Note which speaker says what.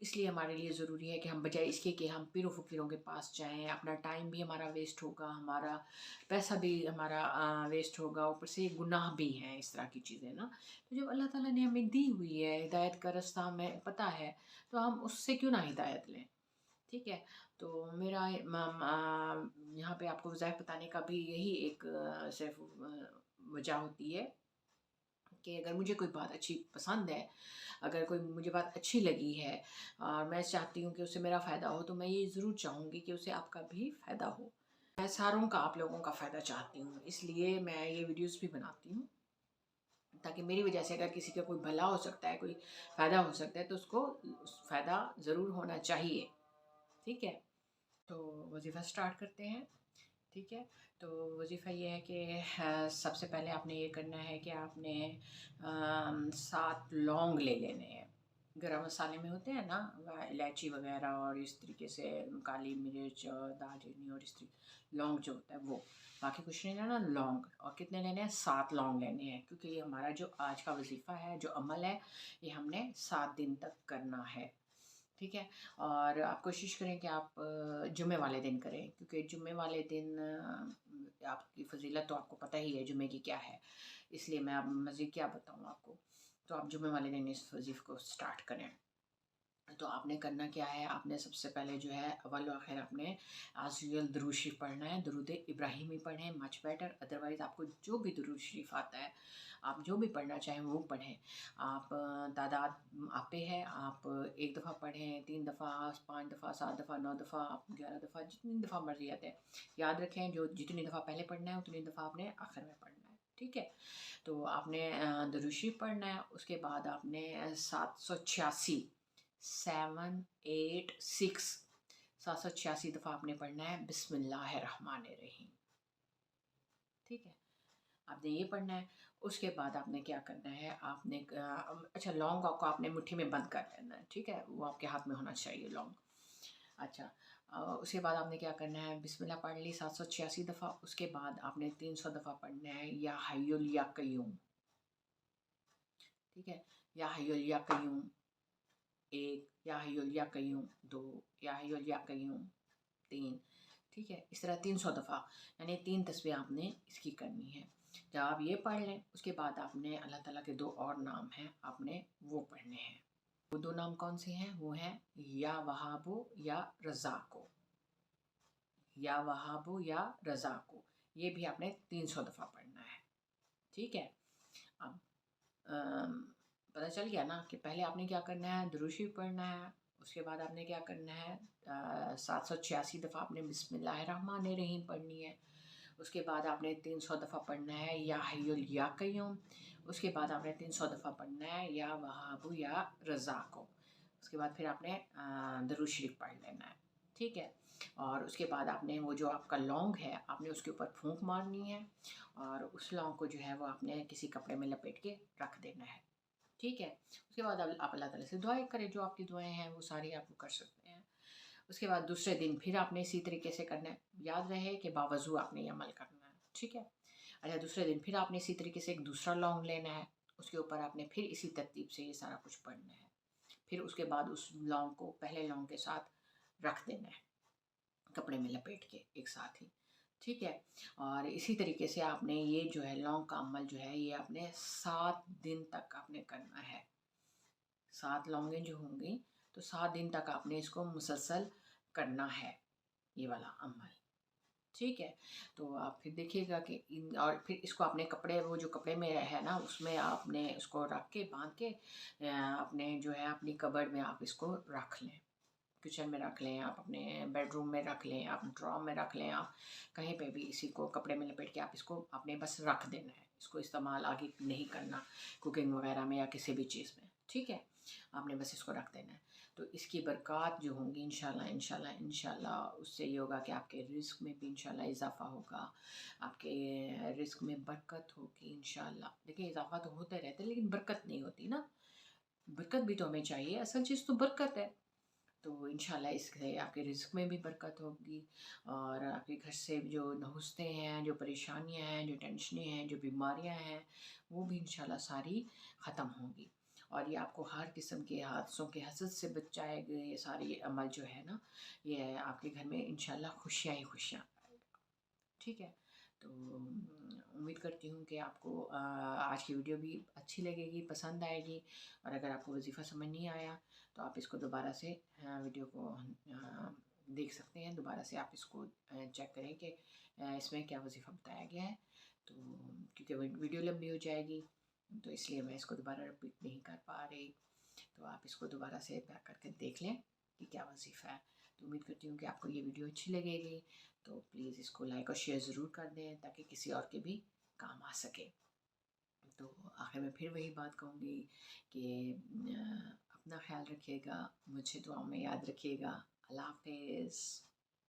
Speaker 1: اس لیے ہمارے لیے ضروری ہے کہ ہم بجائے اس کے کہ ہم پیر و فقیروں کے پاس جائیں، اپنا ٹائم بھی ہمارا ویسٹ ہوگا، ہمارا پیسہ بھی ہمارا ویسٹ ہوگا، اوپر سے گناہ بھی ہیں اس طرح کی چیزیں نا۔ تو جب اللہ تعالیٰ نے ہمیں دی ہوئی ہے ہدایت کا رستہ ہمیں پتہ ہے، تو ہم اس سے کیوں نہ ہدایت لیں؟ ٹھیک ہے، تو میرا یہاں پہ آپ کو وظائف بتانے کا بھی یہی ایک صرف وجہ ہوتی ہے کہ اگر مجھے کوئی بات اچھی پسند ہے، اگر کوئی مجھے بات اچھی لگی ہے اور میں چاہتی ہوں کہ اس سے میرا فائدہ ہو، تو میں یہ ضرور چاہوں گی کہ اسے آپ کا بھی فائدہ ہو۔ میں ساروں کا، آپ لوگوں کا فائدہ چاہتی ہوں، اس لیے میں یہ ویڈیوز بھی بناتی ہوں، تاکہ میری وجہ سے اگر کسی کا کوئی بھلا ہو سکتا ہے، کوئی فائدہ ہو سکتا ہے، تو اس کو فائدہ ضرور ہونا چاہیے۔ ٹھیک ہے، تو وظیفہ سٹارٹ کرتے ہیں۔ ٹھیک ہے، تو وظیفہ یہ ہے کہ سب سے پہلے آپ نے یہ کرنا ہے کہ آپ نے 7 لونگ لے لینے ہیں۔ گرم مسالے میں ہوتے ہیں نا الائچی وغیرہ، اور اس طریقے سے کالی مرچ اور دال چینی، اور اس طریقے لونگ جو ہوتا ہے وہ، باقی کچھ نہیں لینا لونگ۔ اور کتنے لینے ہیں؟ 7 لونگ لینے ہیں، کیونکہ یہ ہمارا جو آج کا وظیفہ ہے، جو عمل ہے، یہ ہم نے 7 دن تک کرنا ہے۔ ٹھیک ہے، اور آپ کوشش کریں کہ آپ جمعے والے دن کریں، کیونکہ جمعے والے دن آپ کی فضیلت تو آپ کو پتہ ہی ہے جمعے کی کیا ہے، اس لیے میں اب مزید کیا بتاؤں آپ کو۔ تو آپ جمعے والے دن اس وظیفے کو سٹارٹ کریں۔ تو آپ نے کرنا کیا ہے، آپ نے سب سے پہلے جو ہے اول و آخر آپ نے ایز یوزول درود شریف پڑھنا ہے، درود ابراہیمی پڑھیں، مچ بیٹر، ادروائز آپ کو جو بھی درود شریف آتا ہے، آپ جو بھی پڑھنا چاہیں وہ پڑھیں۔ آپ تعداد آپ پہ ہے، آپ 1 دفعہ پڑھیں، 3 دفعہ، 5 دفعہ، 7 دفعہ، 9 دفعہ، آپ 11 دفعہ، جتنی دفعہ مرضی آتے ہیں۔ یاد رکھیں جو جتنی دفعہ پہلے پڑھنا ہے اتنی دفعہ آپ نے آخر میں پڑھنا ہے۔ ٹھیک ہے، تو آپ نے درود شریف پڑھنا ہے، اس کے بعد آپ نے 786 786 786 دفعہ آپ نے پڑھنا ہے بسم اللہ الرحمن الرحیم۔ ٹھیک ہے، آپ نے یہ پڑھنا ہے۔ اس کے بعد آپ نے کیا کرنا ہے، آپ نے اچھا لونگ کو آپ نے مٹھی میں بند کر لینا ہے، ٹھیک ہے، وہ آپ کے ہاتھ میں ہونا چاہیے لونگ۔ اچھا، اس کے بعد آپ نے کیا کرنا ہے، بسم اللہ پڑھ لی 786 دفعہ، اس کے بعد آپ نے 300 دفعہ پڑھنا ہے یا حی یا قیوم۔ ٹھیک ہے، یا حی یا قیوم 1، یا حی یا قیوم 2، یا حی یا قیوم 3۔ ٹھیک ہے، اس طرح 300 دفعہ، یعنی 3 تسبیح آپ نے اس کی کرنی ہے۔ جب آپ یہ پڑھ لیں، اس کے بعد آپ نے اللہ تعالیٰ کے 2 اور نام ہیں، آپ نے وہ پڑھنے ہیں۔ وہ 2 نام کون سے ہیں؟ وہ ہیں یا وہابو یا رزاقو، یا وہابو یا رزاقو، یہ بھی آپ نے 300 دفعہ پڑھنا ہے۔ ٹھیک ہے، اب پتہ چل گیا نا کہ پہلے آپ نے کیا کرنا ہے، درود شریف پڑھنا ہے، اس کے بعد آپ نے کیا کرنا ہے 786 دفعہ آپ نے بسم اللہ الرحمن الرحیم پڑھنی ہے، اس کے بعد آپ نے 300 دفعہ پڑھنا ہے یا حی یا قیوم، اس کے بعد آپ نے 300 دفعہ پڑھنا ہے یا وہاب یا رزاق، اس کے بعد پھر آپ نے درود شریف پڑھ لینا ہے۔ ٹھیک ہے، اور اس کے بعد آپ نے وہ جو آپ کا لونگ ہے، آپ نے اس کے اوپر پھونک مارنی ہے، اور اس لونگ کو جو ہے وہ آپ نے کسی کپڑے میں لپیٹ کے رکھ دینا ہے۔ ٹھیک ہے، اس کے بعد آپ اللہ تعالیٰ سے دعائیں کریں، جو آپ کی دعائیں ہیں وہ ساری آپ کر سکتے ہیں۔ اس کے بعد دوسرے دن پھر آپ نے اسی طریقے سے کرنا ہے، یاد رہے کہ باوضو آپ نے یہ عمل کرنا ہے۔ ٹھیک ہے، اچھا دوسرے دن پھر آپ نے اسی طریقے سے ایک دوسرا لونگ لینا ہے، اس کے اوپر آپ نے پھر اسی ترتیب سے یہ سارا کچھ پڑھنا ہے، پھر اس کے بعد اس لونگ کو پہلے لونگ کے ساتھ رکھ دینا ہے، کپڑے میں لپیٹ کے ایک ساتھ ہی۔ ٹھیک ہے، اور اسی طریقے سے آپ نے یہ جو ہے لونگ کا عمل جو ہے یہ آپ نے 7 دن تک آپ نے کرنا ہے۔ 7 لونگیں جو ہوں گی تو 7 دن تک آپ نے اس کو مسلسل کرنا ہے، یہ والا عمل۔ ٹھیک ہے، تو آپ پھر دیکھیے گا کہ اور پھر اس کو اپنے کپڑے، وہ جو کپڑے میں ہے نا اس میں آپ نے اس کو رکھ کے باندھ کے اپنے جو ہے اپنی کبرڈ میں آپ اس کو رکھ لیں، کچن میں رکھ لیں، آپ اپنے بیڈ روم میں رکھ لیں، آپ ڈرا میں رکھ لیں، آپ کہیں پہ بھی اسی کو کپڑے میں لپیٹ کے آپ اس کو آپ نے بس رکھ دینا ہے، اس کو استعمال آگے نہیں کرنا کوکنگ وغیرہ میں یا کسی بھی چیز میں۔ ٹھیک ہے، آپ نے بس اس کو رکھ دینا ہے، تو اس کی برکات جو ہوں گی انشاءاللہ اس سے یہ ہوگا کہ آپ کے رزق میں بھی انشاءاللہ اضافہ ہوگا، آپ کے رزق میں برکت ہوگی انشاءاللہ۔ دیکھیں اضافہ تو ہوتے رہتے لیکن برکت نہیں ہوتی نا، برکت بھی تو ہمیں چاہیے، اصل چیز تو برکت ہے۔ تو انشاءاللہ اس سے آپ کے رزق میں بھی برکت ہوگی، اور آپ کے گھر سے جو نحوستیں ہیں، جو پریشانیاں ہیں، جو ٹینشنیں ہیں، جو بیماریاں ہیں، وہ بھی انشاءاللہ ساری ختم ہوں گی۔ اور یہ آپ کو ہر قسم کے حادثوں کے حسد سے بچائے گئے. یہ ساری عمل جو ہے نا، یہ آپ کے گھر میں انشاءاللہ خوشیاں ہی خوشیاں آئے گا. ٹھیک ہے. تو امید کرتی ہوں کہ آپ کو آج کی ویڈیو بھی اچھی لگے گی، پسند آئے گی. اور اگر آپ کو وظیفہ سمجھ نہیں آیا تو آپ اس کو دوبارہ سے ویڈیو کو دیکھ سکتے ہیں. دوبارہ سے آپ اس کو چیک کریں کہ اس میں کیا وظیفہ بتایا گیا ہے. تو کیونکہ ویڈیو لمبی ہو جائے گی تو اس لیے میں اس کو دوبارہ رپیٹ نہیں کر پا رہی. تو آپ اس کو دوبارہ سے بیک کر کے دیکھ لیں کہ کیا وظیفہ ہے. تو امید کرتی ہوں کہ آپ کو یہ ویڈیو اچھی لگے گی. تو پلیز اس کو لائک اور شیئر ضرور کر دیں تاکہ کسی اور کے بھی کام آ سکے. تو آخر میں پھر وہی بات کہوں گی کہ اپنا خیال رکھیے گا، مجھے دعاؤں میں یاد رکھیے گا. اللہ حافظ.